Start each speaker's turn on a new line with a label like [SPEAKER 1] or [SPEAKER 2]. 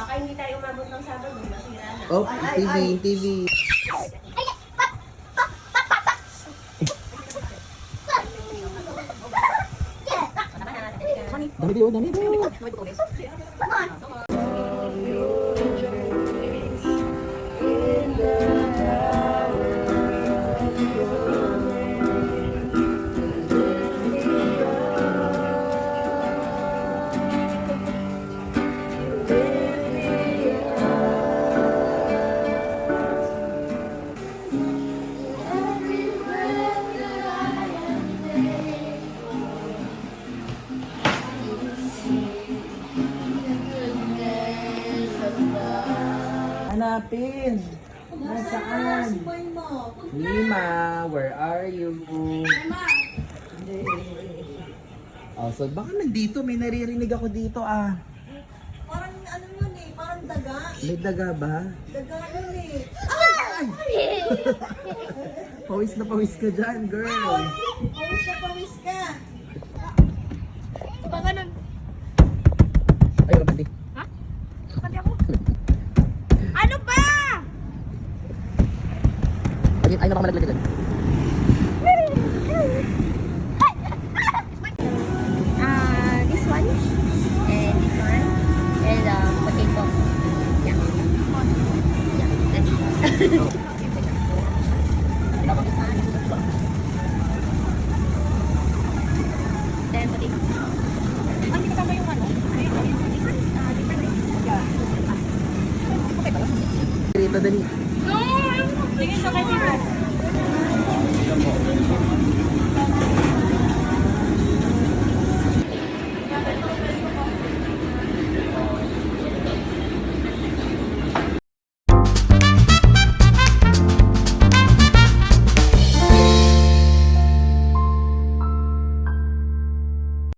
[SPEAKER 1] Baka hindi tayo umabot ng Sabado, masira na.
[SPEAKER 2] Oh, TV. Dami. Hanapin. Nasaan? Lima, where are you? Oh, so baka nandito, may naririnig ako dito ah.
[SPEAKER 3] Parang ano yun eh, parang daga.
[SPEAKER 2] May daga ba?
[SPEAKER 3] Daga yun eh.
[SPEAKER 2] Pawis na pawis ka dyan, girl.
[SPEAKER 3] Pawis na pawis ka.
[SPEAKER 1] Baka nun.
[SPEAKER 2] Ay, mabandi.
[SPEAKER 1] Ha? Pati ako. Ano ba?
[SPEAKER 2] Ay, nakamalaglag dyan.
[SPEAKER 1] This one. And this one. And potato. Yeah. Yeah, that's it. Then potato. Ay, hindi kasama yung ano?
[SPEAKER 2] Dito, dali.
[SPEAKER 1] No! Sige, sakay dito.